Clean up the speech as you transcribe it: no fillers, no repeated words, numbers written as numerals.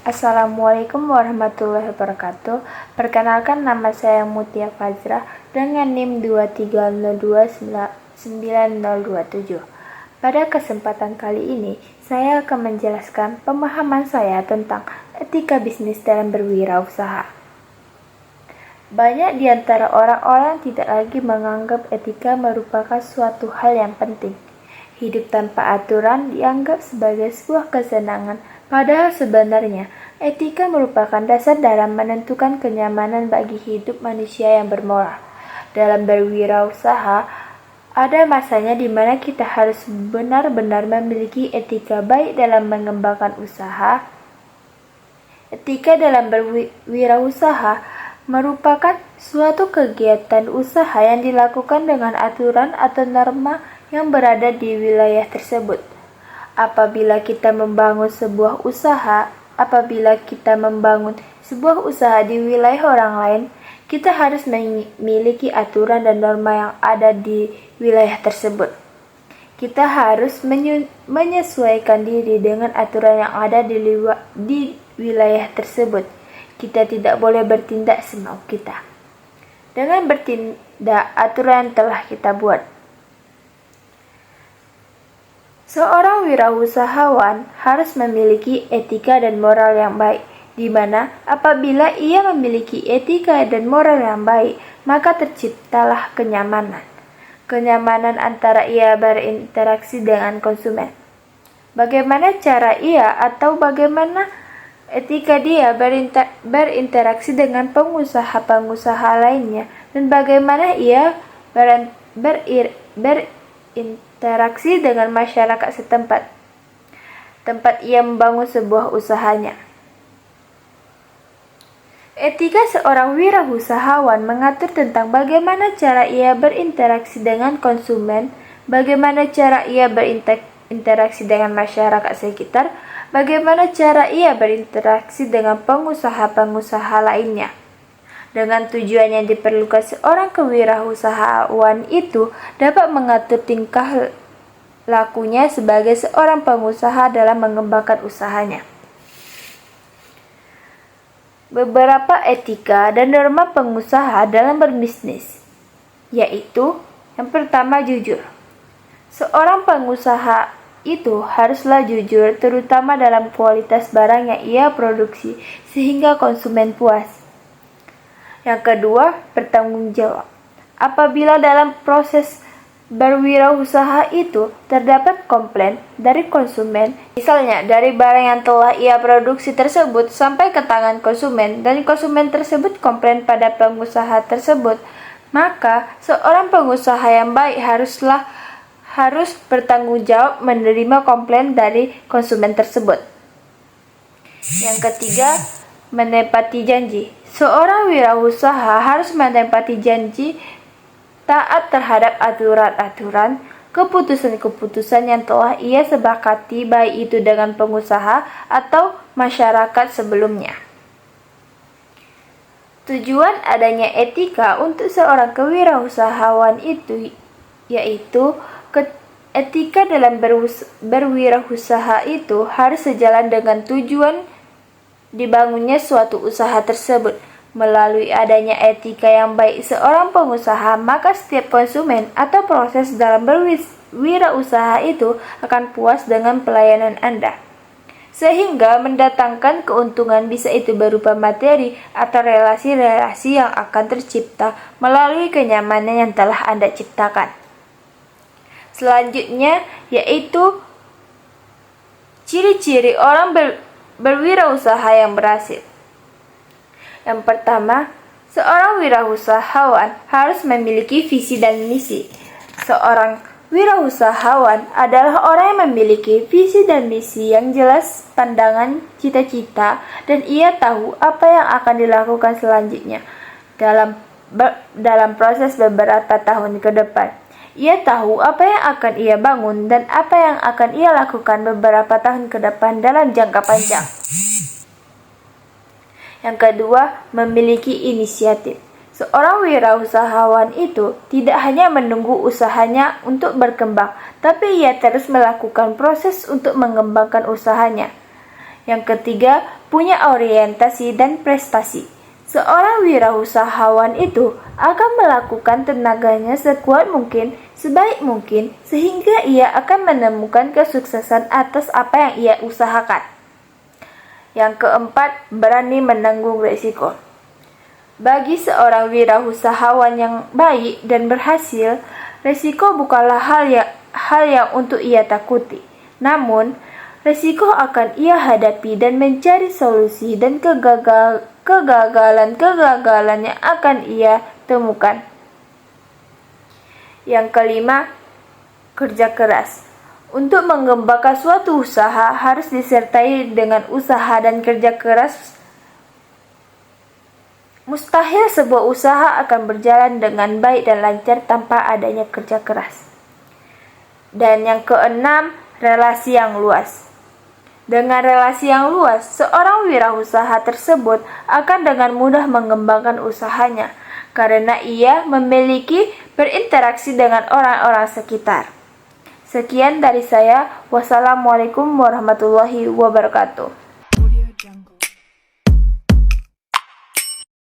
Assalamualaikum warahmatullahi wabarakatuh. Perkenalkan, nama saya Mutia Fazrah dengan NIM 2302927. Pada kesempatan kali ini, saya akan menjelaskan pemahaman saya tentang etika bisnis dalam berwirausaha. Banyak di antara orang-orang tidak lagi menganggap etika merupakan suatu hal yang penting. Hidup tanpa aturan dianggap sebagai sebuah kesenangan, padahal sebenarnya etika merupakan dasar dalam menentukan kenyamanan bagi hidup manusia yang bermoral. Dalam berwirausaha, ada masanya di mana kita harus benar-benar memiliki etika baik dalam mengembangkan usaha. Etika dalam berwirausaha merupakan suatu kegiatan usaha yang dilakukan dengan aturan atau norma yang berada di wilayah tersebut. Apabila kita membangun sebuah usaha di wilayah orang lain, kita harus memiliki aturan dan norma yang ada di wilayah tersebut. Kita harus menyesuaikan diri dengan aturan yang ada di wilayah tersebut. Kita tidak boleh bertindak semau kita. Dengan bertindak aturan yang telah kita buat. Seorang wirausahawan harus memiliki etika dan moral yang baik, di mana apabila ia memiliki etika dan moral yang baik, maka terciptalah kenyamanan. Kenyamanan antara ia berinteraksi dengan konsumen. Bagaimana etika dia berinteraksi dengan pengusaha-pengusaha lainnya, dan bagaimana ia berinteraksi dengan masyarakat setempat, tempat ia membangun sebuah usahanya. Etika seorang wirausahawan mengatur tentang bagaimana cara ia berinteraksi dengan konsumen, bagaimana cara ia berinteraksi dengan masyarakat sekitar, bagaimana cara ia berinteraksi dengan pengusaha-pengusaha lainnya. Dengan tujuan yang diperlukan seorang kewirausahawan itu dapat mengatur tingkah lakunya sebagai seorang pengusaha dalam mengembangkan usahanya. Beberapa etika dan norma pengusaha dalam berbisnis, yaitu yang pertama, jujur. Seorang pengusaha itu haruslah jujur, terutama dalam kualitas barang yang ia produksi, sehingga konsumen puas. Yang kedua, bertanggung jawab. Apabila dalam proses berwirausaha itu terdapat komplain dari konsumen, misalnya dari barang yang telah ia produksi tersebut sampai ke tangan konsumen, dan konsumen tersebut komplain pada pengusaha tersebut, maka seorang pengusaha yang baik harus bertanggung jawab menerima komplain dari konsumen tersebut. Yang ketiga, menepati janji. Seorang wirausaha harus menepati janji, taat terhadap aturan-aturan, keputusan-keputusan yang telah ia sepakati, baik itu dengan pengusaha atau masyarakat sebelumnya. Tujuan adanya etika untuk seorang kewirausahawan itu yaitu etika dalam berwirausaha itu harus sejalan dengan tujuan dibangunnya suatu usaha tersebut. Melalui adanya etika yang baik seorang pengusaha, maka setiap konsumen atau proses dalam berwirausaha itu akan puas dengan pelayanan Anda, sehingga mendatangkan keuntungan, bisa itu berupa materi atau relasi-relasi yang akan tercipta melalui kenyamanan yang telah Anda ciptakan. Selanjutnya yaitu ciri-ciri orang berwirausaha yang berhasil. Yang pertama, seorang wirausahawan harus memiliki visi dan misi. Seorang wirausahawan adalah orang yang memiliki visi dan misi yang jelas, pandangan, cita-cita, dan ia tahu apa yang akan dilakukan selanjutnya dalam proses beberapa tahun ke depan. Ia tahu apa yang akan ia bangun dan apa yang akan ia lakukan beberapa tahun ke depan dalam jangka panjang. Yang kedua, memiliki inisiatif. Seorang wirausahawan itu tidak hanya menunggu usahanya untuk berkembang, tapi ia terus melakukan proses untuk mengembangkan usahanya. Yang ketiga, punya orientasi dan prestasi. Seorang wirausahawan itu akan melakukan tenaganya sekuat mungkin, sebaik mungkin, sehingga ia akan menemukan kesuksesan atas apa yang ia usahakan. Yang keempat, berani menanggung risiko. Bagi seorang wirausahawan yang baik dan berhasil, risiko bukanlah hal yang untuk ia takuti. Namun, risiko akan ia hadapi dan mencari solusi, dan kegagalan yang akan ia temukan. Yang kelima, kerja keras. Untuk mengembangkan suatu usaha harus disertai dengan usaha dan kerja keras. Mustahil sebuah usaha akan berjalan dengan baik dan lancar tanpa adanya kerja keras. Dan yang keenam, relasi yang luas. Dengan relasi yang luas, seorang wirausaha tersebut akan dengan mudah mengembangkan usahanya karena ia memiliki berinteraksi dengan orang-orang sekitar. Sekian dari saya. Wassalamualaikum warahmatullahi wabarakatuh.